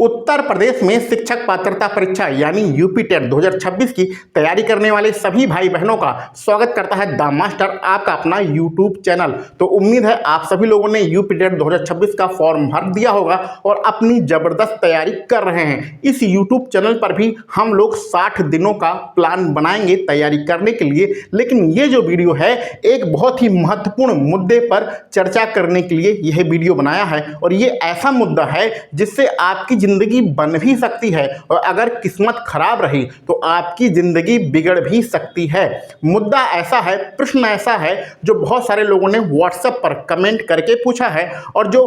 उत्तर प्रदेश में शिक्षक पात्रता परीक्षा यानी यूपी टेट 2026 की तैयारी करने वाले सभी भाई बहनों का स्वागत करता है द मास्टर, आपका अपना यूट्यूब चैनल। तो उम्मीद है आप सभी लोगों ने यूपी टेट 2026 का फॉर्म भर दिया होगा और अपनी जबरदस्त तैयारी कर रहे हैं। इस यूट्यूब चैनल पर भी हम लोग 60 दिनों का प्लान बनाएंगे तैयारी करने के लिए, लेकिन ये जो वीडियो है एक बहुत ही महत्वपूर्ण मुद्दे पर चर्चा करने के लिए यह वीडियो बनाया है। और ये ऐसा मुद्दा है जिससे आपकी जिंदगी बन भी सकती है और अगर किस्मत खराब रही तो आपकी जिंदगी बिगड़ भी सकती है। मुद्दा ऐसा है, प्रश्न ऐसा है जो बहुत सारे लोगों ने व्हाट्सएप पर कमेंट करके पूछा है और जो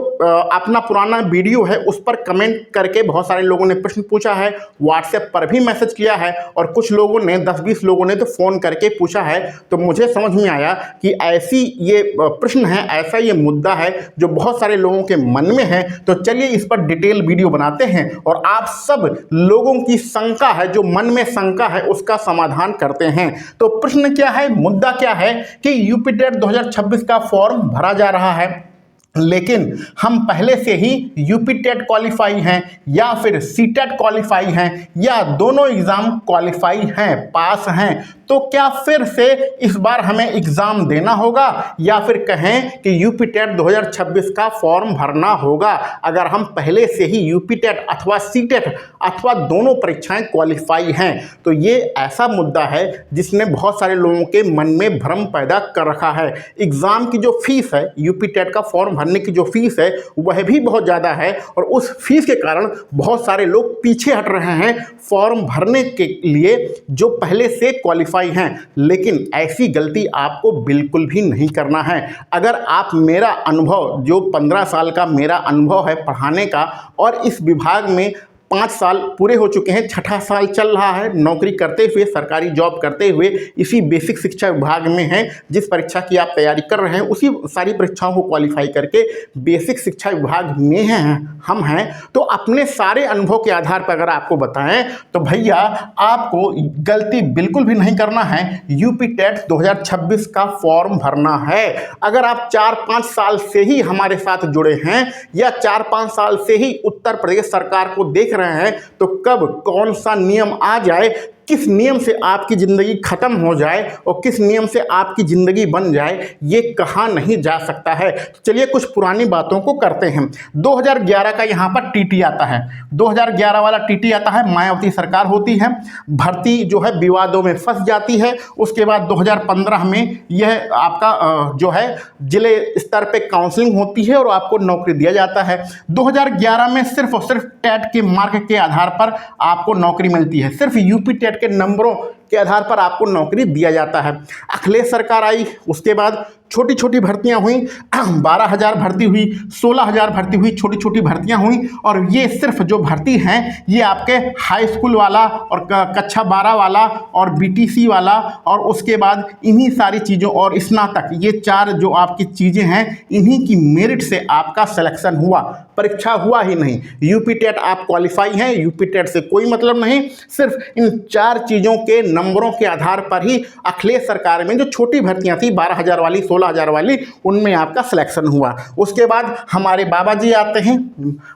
अपना पुराना वीडियो है उस पर कमेंट करके बहुत सारे लोगों ने प्रश्न पूछा है, व्हाट्सएप पर भी मैसेज किया है और कुछ लोगों ने 10-20 लोगों ने तो फ़ोन करके पूछा है। तो मुझे समझ में आया कि ऐसी ये प्रश्न है, ऐसा ये मुद्दा है जो बहुत सारे लोगों के मन में है। तो चलिए इस पर डिटेल वीडियो बनाते हैं और आप सब लोगों की शंका है, जो मन में शंका है, उसका समाधान करते हैं। तो प्रश्न क्या है, मुद्दा क्या है कि यूपी टेट 2026 का फॉर्म भरा जा रहा है, लेकिन हम पहले से ही यूपी टेट क्वालिफाई हैं या फिर सी टेट क्वालिफाई हैं या दोनों एग्ज़ाम क्वालिफाई हैं, पास हैं, तो क्या फिर से इस बार हमें एग्ज़ाम देना होगा या फिर कहें कि यूपी टेट 2026 का फॉर्म भरना होगा अगर हम पहले से ही यूपी टेट अथवा सी टेट अथवा दोनों परीक्षाएं क्वालिफाई हैं। तो ये ऐसा मुद्दा है जिसने बहुत सारे लोगों के मन में भ्रम पैदा कर रखा है। एग्ज़ाम की जो फीस है, यूपी टेट का फॉर्म भरने की जो फीस है वह भी बहुत ज़्यादा है और उस फीस के कारण बहुत सारे लोग पीछे हट रहे हैं फॉर्म भरने के लिए जो पहले से क्वालिफाई हैं। लेकिन ऐसी गलती आपको बिल्कुल भी नहीं करना है। अगर आप मेरा अनुभव, जो 15 साल का मेरा अनुभव है पढ़ाने का और इस विभाग में 5 साल पूरे हो चुके हैं, 6ठा साल चल रहा है नौकरी करते हुए, सरकारी जॉब करते हुए, इसी बेसिक शिक्षा विभाग में हैं। जिस परीक्षा की आप तैयारी कर रहे हैं उसी सारी परीक्षाओं को क्वालिफाई करके बेसिक शिक्षा विभाग में हैं हम हैं। तो अपने सारे अनुभव के आधार पर अगर आपको बताएं तो भैया आपको गलती बिल्कुल भी नहीं करना है। यूपी टेट 2026 का फॉर्म भरना है। अगर आप 4-5 साल से ही हमारे साथ जुड़े हैं या 4-5 साल से ही उत्तर प्रदेश सरकार को देख रहे हैं तो कब कौन सा नियम आ जाए, किस नियम से आपकी ज़िंदगी ख़त्म हो जाए और किस नियम से आपकी ज़िंदगी बन जाए ये कहा नहीं जा सकता है। तो चलिए कुछ पुरानी बातों को करते हैं। 2011 का यहाँ पर टीटी आता है, 2011 वाला टीटी आता है, मायावती सरकार होती है, भर्ती जो है विवादों में फंस जाती है। उसके बाद 2015 में यह आपका जो है जिले स्तर पे काउंसलिंग होती है और आपको नौकरी दिया जाता है। 2011 में सिर्फ और सिर्फ टेट के मार्क के आधार पर आपको नौकरी मिलती है, सिर्फ यूपी टेट के नंबरों के आधार पर आपको नौकरी दिया जाता है। अखिलेश सरकार आई, उसके बाद छोटी छोटी भर्तियां हुई, 12,000 भर्ती हुई, 16,000 भर्ती हुई, छोटी छोटी भर्तियां हुई। और ये सिर्फ जो भर्ती हैं ये आपके हाई स्कूल वाला और कक्षा 12 वाला और बीटीसी वाला और उसके बाद इन्हीं सारी चीज़ों और स्नातक, ये 4 जो आपकी चीज़ें हैं इन्हीं की मेरिट से आपका सिलेक्शन हुआ, परीक्षा हुआ ही नहीं। यूपी टेट आप क्वालिफाई हैं, यूपी टेट से कोई मतलब नहीं, सिर्फ इन 4 चीज़ों के नंबरों के आधार पर ही अखिलेश सरकार में जो छोटी भर्तियां थी 12,000 वाली, 16,000 वाली, उनमें आपका सिलेक्शन हुआ। उसके बाद हमारे बाबा जी आते हैं,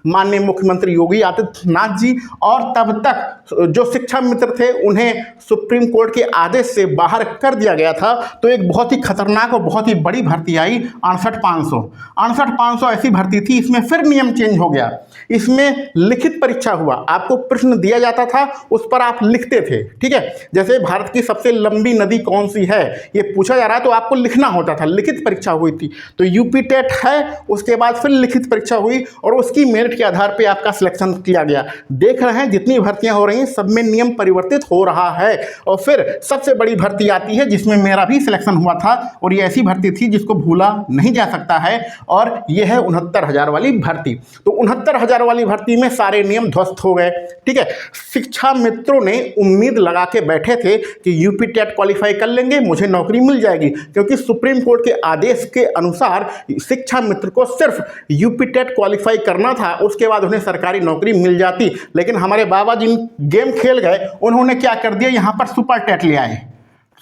माननीय मुख्यमंत्री योगी आदित्यनाथ जी, और तब तक जो शिक्षा मित्र थे उन्हें सुप्रीम कोर्ट के आदेश से बाहर कर दिया गया था। तो एक बहुत ही खतरनाक और बहुत ही बड़ी भर्ती आई 68,500 ऐसी भर्ती थी। इसमें फिर नियम चेंज हो गया, इसमें लिखित परीक्षा हुआ, आपको प्रश्न दिया जाता था, उस पर आप लिखते थे। ठीक है, जैसे भारत की सबसे लंबी नदी कौन सी है ये पूछा जा रहा है तो आपको लिखना होता था, लिखित परीक्षा हुई थी। तो यूपी टेट है, उसके बाद फिर लिखित परीक्षा हुई और उसकी मेरिट के आधार पे आपका सिलेक्शन किया गया। देख रहे हैं जितनी भर्तियां हो रही हैं सब में नियम परिवर्तित हो रहा है। और फिर सबसे बड़ी भर्ती आती है जिसमें मेरा भी सिलेक्शन हुआ था और ये ऐसी भर्ती थी जिसको भूला नहीं जा सकता है, और यह है 69,000 वाली भर्ती। तो 69,000 वाली भर्ती में सारे नियम ध्वस्त हो गए। ठीक है, शिक्षा मित्रों ने उम्मीद लगा के बैठे थे कि यूपी टेट क्वालिफाई कर लेंगे, मुझे नौकरी मिल जाएगी, क्योंकि सुप्रीम कोर्ट के आदेश के अनुसार शिक्षा मित्र को सिर्फ यूपी टेट क्वालिफाई करना था, उसके बाद उन्हें सरकारी नौकरी मिल जाती। लेकिन हमारे बाबा जी गेम खेल गए, उन्होंने क्या कर दिया, यहाँ पर सुपर टेट ले आए,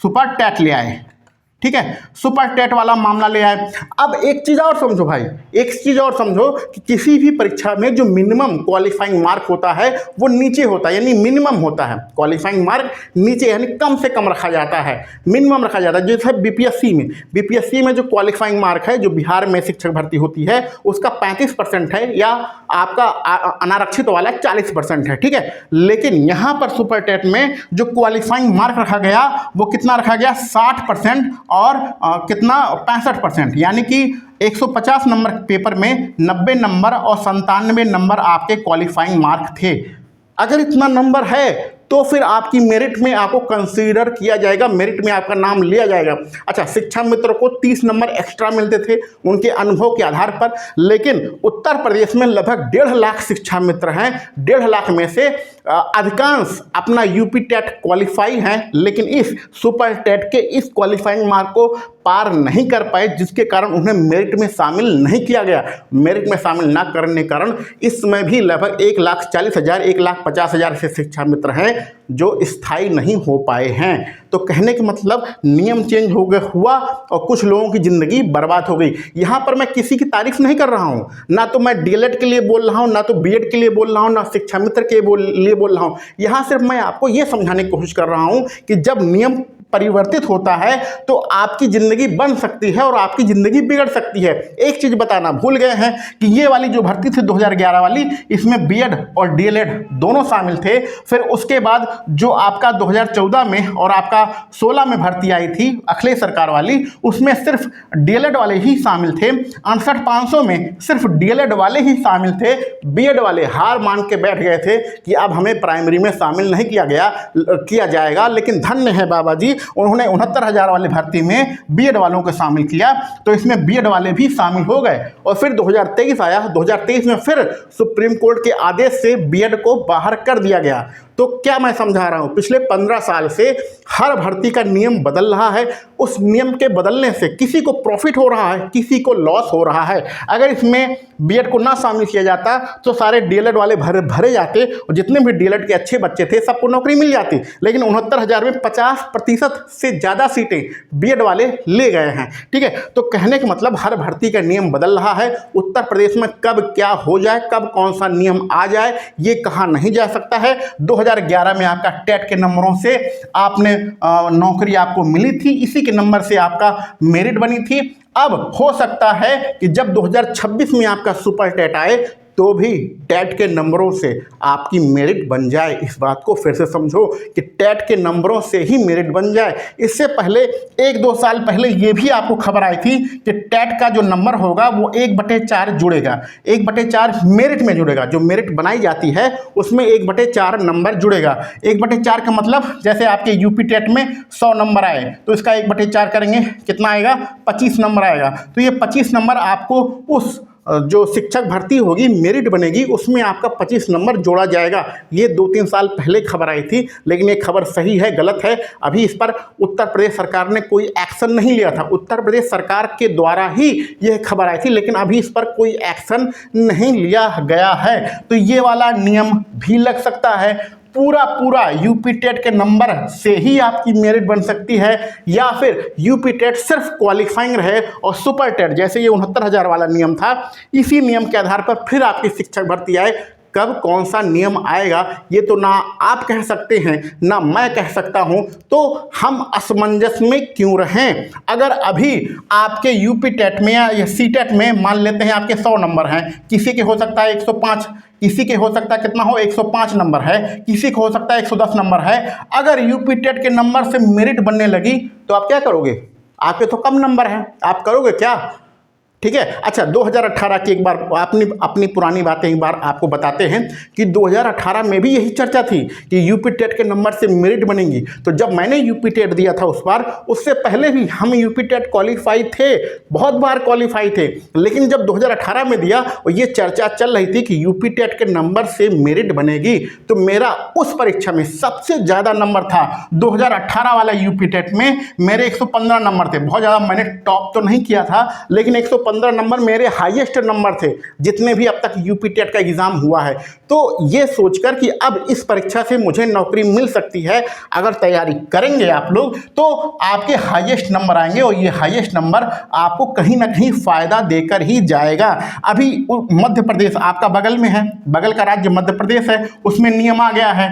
सुपर टेट ले आए। ठीक है, सुपर टेट वाला मामला ले आए। अब एक चीज़ और समझो भाई, एक चीज़ और समझो कि किसी भी परीक्षा में जो मिनिमम क्वालिफाइंग मार्क होता है वो नीचे होता है, यानी मिनिमम होता है। क्वालिफाइंग मार्क नीचे यानी कम से कम रखा जाता है, मिनिमम रखा जाता है। जैसे बीपीएससी में जो क्वालिफाइंग मार्क है, जो बिहार में शिक्षक भर्ती होती है, उसका 35% है, या आपका अनारक्षित वाला 40% है। ठीक है, लेकिन यहाँ पर सुपर टेट में जो क्वालिफाइंग मार्क रखा गया वो कितना रखा गया, 60% और कितना 65%, यानी कि 150 नंबर पेपर में 90 नंबर और 97 नंबर आपके क्वालिफाइंग मार्क थे। अगर इतना नंबर है तो फिर आपकी मेरिट में आपको कंसीडर किया जाएगा, मेरिट में आपका नाम लिया जाएगा। अच्छा, शिक्षा मित्र को 30 नंबर एक्स्ट्रा मिलते थे उनके अनुभव के आधार पर, लेकिन उत्तर प्रदेश में लगभग 1.5 लाख शिक्षा मित्र हैं। 1.5 लाख में से अधिकांश अपना यूपी टेट क्वालिफाई हैं, लेकिन इस सुपर टेट के इस क्वालिफाइंग मार्क को पार नहीं कर पाए, जिसके कारण उन्हें मेरिट में शामिल नहीं किया गया। मेरिट में शामिल ना करने के कारण इस समय भी लगभग 1,40,000 1,50,000 से शिक्षा मित्र हैं जो स्थायी नहीं हो पाए हैं। तो कहने का मतलब नियम चेंज हो गया हुआ और कुछ लोगों की ज़िंदगी बर्बाद हो गई। यहाँ पर मैं किसी की तारीफ नहीं कर रहा हूँ, ना तो मैं डीएलएड के लिए बोल रहा हूँ, ना तो बीएड के लिए बोल रहा हूँ, ना शिक्षा मित्र के लिए बोल रहा हूँ। यहाँ सिर्फ मैं आपको ये समझाने की कोशिश कर रहा हूँ कि जब नियम परिवर्तित होता है तो आपकी ज़िंदगी बन सकती है और आपकी ज़िंदगी बिगड़ सकती है। एक चीज़ बताना भूल गए हैं कि ये वाली जो भर्ती थी 2011 वाली, इसमें बीएड और डीएलएड दोनों शामिल थे। फिर उसके बाद जो आपका 2014 में और आपका 16 में भर्ती आई थी अखिलेश सरकार वाली, उसमें सिर्फ डीएलएड वाले ही शामिल थे। 68,500 में सिर्फ डीएलएड वाले ही शामिल थे। बीएड वाले हार मान के बैठ गए थे कि अब हमें प्राइमरी में शामिल नहीं किया जाएगा, लेकिन धन्य है बाबा जी, उन्होंने 69,000 वाले भर्ती में बीएड वालों को शामिल किया, तो इसमें बीएड वाले भी शामिल हो गए। और फिर 2023 आया, 2023 में फिर सुप्रीम कोर्ट के आदेश से बीएड को बाहर कर दिया गया। तो क्या मैं समझा रहा हूँ, पिछले 15 साल से हर भर्ती का नियम बदल रहा है। उस नियम के बदलने से किसी को प्रॉफिट हो रहा है, किसी को लॉस हो रहा है। अगर इसमें बीएड को ना शामिल किया जाता तो सारे डीएलएड वाले भरे जाते और जितने भी डीएलएड के अच्छे बच्चे थे सबको नौकरी मिल जाती। लेकिन 69,000 में 50% से ज़्यादा सीटें बीएड वाले ले गए हैं। ठीक है, तो कहने का मतलब हर भर्ती का नियम बदल रहा है। उत्तर प्रदेश में कब क्या हो जाए, कब कौन सा नियम आ जाए, ये कहा नहीं जा सकता है। 2011 में आपका टेट के नंबरों से आपने नौकरी आपको मिली थी, इसी के नंबर से आपका मेरिट बनी थी। अब हो सकता है कि जब 2026 में आपका सुपर टेट आए तो भी टेट के नंबरों से आपकी मेरिट बन जाए। इस बात को फिर से समझो कि टेट के नंबरों से ही मेरिट बन जाए। इससे पहले 1-2 साल पहले ये भी आपको खबर आई थी कि टेट का जो नंबर होगा वो 1/4 जुड़ेगा, 1/4 मेरिट में जुड़ेगा। जो मेरिट बनाई जाती है उसमें 1/4 नंबर जुड़ेगा। 1/4 का मतलब जैसे आपके यूपी टेट में 100 नंबर आए तो इसका 1/4 करेंगे, कितना आएगा, 25 नंबर आएगा। तो ये 25 नंबर आपको उस जो शिक्षक भर्ती होगी, मेरिट बनेगी, उसमें आपका 25 नंबर जोड़ा जाएगा। ये 2-3 साल पहले खबर आई थी, लेकिन ये खबर सही है गलत है अभी इस पर उत्तर प्रदेश सरकार ने कोई एक्शन नहीं लिया था। उत्तर प्रदेश सरकार के द्वारा ही यह खबर आई थी, लेकिन अभी इस पर कोई एक्शन नहीं लिया गया है। तो ये वाला नियम भी लग सकता है। पूरा यूपी टेट के नंबर से ही आपकी मेरिट बन सकती है, या फिर यूपी टेट सिर्फ क्वालिफाइंग रहे और सुपर टेट जैसे ये 69,000 वाला नियम था, इसी नियम के आधार पर फिर आपकी शिक्षक भर्ती आए। कब कौन सा नियम आएगा ये तो ना आप कह सकते हैं ना मैं कह सकता हूं, तो हम असमंजस में क्यों रहें। अगर अभी आपके यूपी टेट में या सी टेट में मान लेते हैं आपके 100 नंबर हैं, किसी के हो सकता है 105, किसी के हो सकता है कितना हो 105 नंबर है, किसी को हो सकता है 110 नंबर है। अगर यूपी टेट के नंबर से मेरिट बनने लगी तो आप क्या करोगे, आपके तो कम नंबर हैं, आप करोगे क्या। ठीक है, अच्छा 2018 की एक बार अपनी पुरानी बातें एक बार आपको बताते हैं कि 2018 में भी यही चर्चा थी कि यूपी टेट के नंबर से मेरिट बनेगी। तो जब मैंने यूपी टेट दिया था उस बार, उससे पहले भी हम यूपी टेट क्वालिफाई थे, बहुत बार क्वालिफाई थे। लेकिन जब 2018 में दिया और ये चर्चा चल रही थी कि यूपी टेट के नंबर से मेरिट बनेगी, तो मेरा उस परीक्षा में सबसे ज़्यादा नंबर था 2018 वाला यूपी टेट में। मेरे 115 नंबर थे, बहुत ज़्यादा मैंने टॉप तो नहीं किया था, लेकिन 115 15 नंबर मेरे हाईएस्ट नंबर थे जितने भी अब तक यूपी टेट का एग्ज़ाम हुआ है। तो ये सोचकर कि अब इस परीक्षा से मुझे नौकरी मिल सकती है, अगर तैयारी करेंगे आप लोग तो आपके हाईएस्ट नंबर आएंगे और ये हाईएस्ट नंबर आपको कहीं ना कहीं फ़ायदा देकर ही जाएगा। अभी मध्य प्रदेश आपका बगल में है, बगल का राज्य मध्य प्रदेश है, उसमें नियम आ गया है,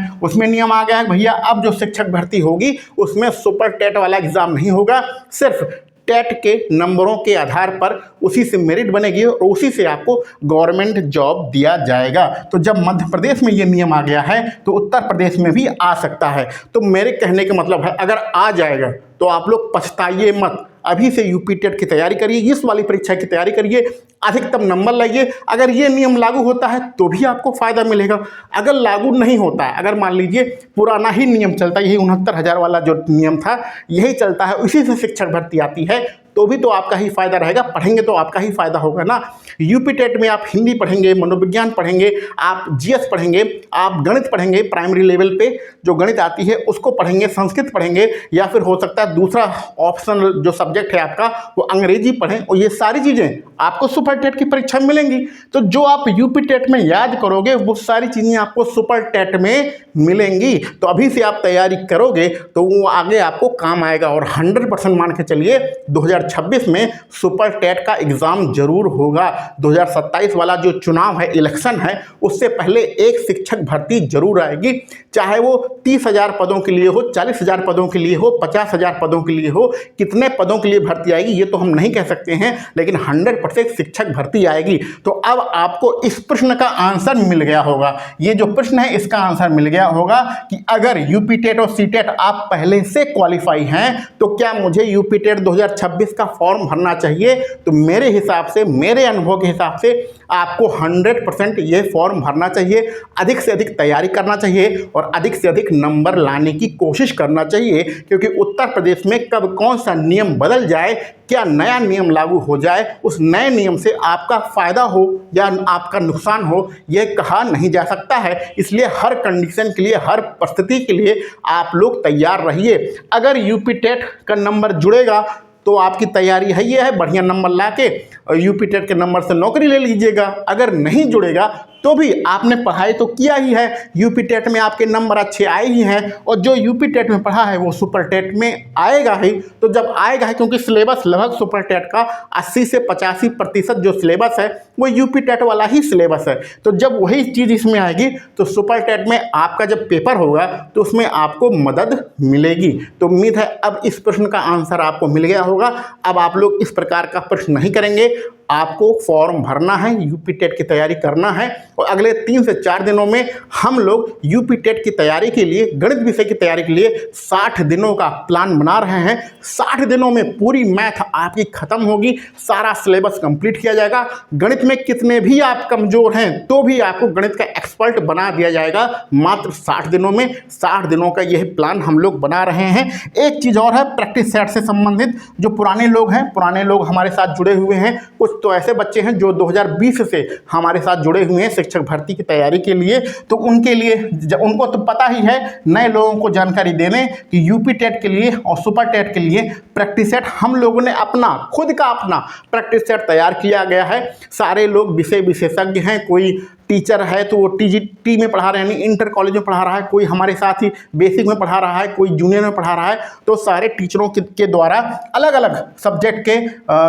भैया अब जो शिक्षक भर्ती होगी उसमें सुपर टेट वाला एग्ज़ाम नहीं होगा, सिर्फ टेट के नंबरों के आधार पर उसी से मेरिट बनेगी और उसी से आपको गवर्नमेंट जॉब दिया जाएगा। तो जब मध्य प्रदेश में ये नियम आ गया है तो उत्तर प्रदेश में भी आ सकता है। तो मेरे कहने का मतलब है, अगर आ जाएगा तो आप लोग पछताइए मत, अभी से यूपी टेट की तैयारी करिए, इस वाली परीक्षा की तैयारी करिए, अधिकतम नंबर लाइए। अगर ये नियम लागू होता है तो भी आपको फ़ायदा मिलेगा, अगर लागू नहीं होता है, अगर मान लीजिए पुराना ही नियम चलता है, यही 69,000 वाला जो नियम था यही चलता है, उसी से शिक्षक भर्ती आती है, तो भी तो आपका ही फ़ायदा रहेगा, पढ़ेंगे तो आपका ही फ़ायदा होगा ना। यूपी टेट में आप हिंदी पढ़ेंगे, मनोविज्ञान पढ़ेंगे, आप जीएस पढ़ेंगे, आप गणित पढ़ेंगे, प्राइमरी लेवल पे जो गणित आती है उसको पढ़ेंगे, संस्कृत पढ़ेंगे, या फिर हो सकता है दूसरा ऑप्शनल जो सब्जेक्ट है आपका वो अंग्रेजी पढ़ें, और ये सारी चीज़ें आपको सुपर टेट की परीक्षा में मिलेंगी। तो जो आप यूपी टेट में याद करोगे वो सारी चीज़ें आपको सुपर टेट में मिलेंगी। तो अभी से आप तैयारी करोगे तो वो आगे आपको काम आएगा, और 100% मान के चलिए 2026 में सुपर टेट का एग्ज़ाम जरूर होगा। 2027 वाला जो चुनाव है, इलेक्शन है, उससे पहले एक शिक्षक भर्ती जरूर आएगी, चाहे वो 30,000 पदों के लिए हो, 40,000 पदों के लिए हो, 50,000 पदों के लिए हो, कितने पदों के लिए भर्ती आएगी ये तो हम नहीं कह सकते हैं, लेकिन 100% शिक्षक भर्ती आएगी। तो अब आपको इस प्रश्न का आंसर मिल गया होगा, ये जो प्रश्न है इसका आंसर मिल गया होगा कि अगर यूपी टेट और सी टेट आप पहले से क्वालिफाई हैं तो क्या मुझे यूपी टेट 2026 का फॉर्म भरना चाहिए। तो मेरे हिसाब से, मेरे अनुभव के हिसाब से आपको 100% ये फॉर्म भरना चाहिए, अधिक से अधिक तैयारी करना चाहिए और अधिक से अधिक नंबर लाने की कोशिश करना चाहिए, क्योंकि उत्तर प्रदेश में कब कौन सा नियम बदल जाए, क्या नया नियम लागू हो जाए, उस नए नियम से आपका फ़ायदा हो या आपका नुकसान हो यह कहा नहीं जा सकता है। इसलिए हर कंडीशन के लिए, हर परिस्थिति के लिए आप लोग तैयार रहिए। अगर यूपी टेट का नंबर जुड़ेगा तो आपकी तैयारी है, ये है बढ़िया नंबर ला के यूपी टेट के नंबर से नौकरी ले लीजिएगा। अगर नहीं जुड़ेगा तो भी आपने पढ़ाई तो किया ही है, यूपी टेट में आपके नंबर अच्छे आए ही हैं, और जो यूपी टेट में पढ़ा है वो सुपर टेट में आएगा ही। तो जब आएगा है, क्योंकि सिलेबस लगभग सुपर टेट का 80 से 85% जो सिलेबस है वो यूपी टेट वाला ही सिलेबस है। तो जब वही चीज़ इसमें आएगी तो सुपर टेट में आपका जब पेपर होगा तो उसमें आपको मदद मिलेगी। तो उम्मीद है अब इस प्रश्न का आंसर आपको मिल गया होगा। अब आप लोग इस प्रकार का प्रश्न नहीं करेंगे, आपको फॉर्म भरना है, यूपी टेट की तैयारी करना है, और अगले 3 से 4 दिनों में हम लोग यूपी टेट की तैयारी के लिए, गणित विषय की तैयारी के लिए 60 दिनों का प्लान बना रहे हैं। 60 दिनों में पूरी मैथ आपकी खत्म होगी, सारा सिलेबस कंप्लीट किया जाएगा। गणित में कितने भी आप कमजोर हैं तो भी आपको गणित का एक्सपर्ट बना दिया जाएगा मात्र 60 दिनों में। 60 दिनों का यह प्लान हम लोग बना रहे हैं। एक चीज़ और है, प्रैक्टिस सेट से संबंधित जो पुराने लोग हैं, पुराने लोग हमारे साथ जुड़े हुए हैं, कुछ तो ऐसे बच्चे हैं जो 2020 से हमारे साथ जुड़े हुए हैं शिक्षक भर्ती की तैयारी के लिए, तो उनके लिए, उनको तो पता ही है, नए लोगों को जानकारी देने कि यूपी टेट के लिए और सुपर टेट के लिए प्रैक्टिस सेट हम लोगों ने अपना खुद का अपना प्रैक्टिस सेट तैयार किया गया है। सारे लोग विषय विशेषज्ञ हैं, कोई टीचर है तो वो टीजीटी में पढ़ा रहे हैं, यानी इंटर कॉलेज में पढ़ा रहा है, कोई हमारे साथ ही बेसिक में पढ़ा रहा है, कोई जूनियर में पढ़ा रहा है। तो सारे टीचरों के द्वारा अलग अलग सब्जेक्ट के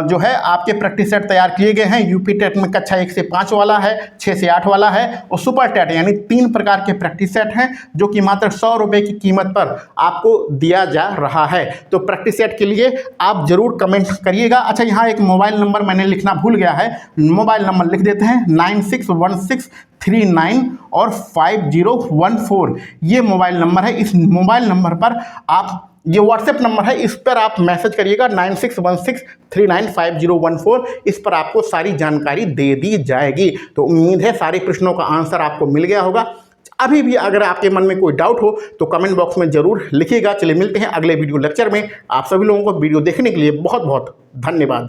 जो है आपके प्रैक्टिस सेट तैयार किए गए हैं। यूपी टेट में कक्षा 1 से 5 वाला है, 6 से 8 वाला है, और सुपर टेट यानी 3 प्रकार के प्रैक्टिस सेट हैं जो कि मात्र 100 रुपये की कीमत पर आपको दिया जा रहा है। तो प्रैक्टिस सेट के लिए आप जरूर कमेंट करिएगा। अच्छा, यहाँ एक मोबाइल नंबर मैंने लिखना भूल गया है, मोबाइल नंबर लिख देते हैं 961639 और 5014, ये मोबाइल नंबर है। इस मोबाइल नंबर पर आप, ये व्हाट्सएप नंबर है, इस पर आप मैसेज करिएगा 9616395014, इस पर आपको सारी जानकारी दे दी जाएगी। तो उम्मीद है सारे प्रश्नों का आंसर आपको मिल गया होगा। अभी भी अगर आपके मन में कोई डाउट हो तो कमेंट बॉक्स में ज़रूर लिखिएगा। चलिए मिलते हैं अगले वीडियो लेक्चर में। आप सभी लोगों को वीडियो देखने के लिए बहुत बहुत धन्यवाद।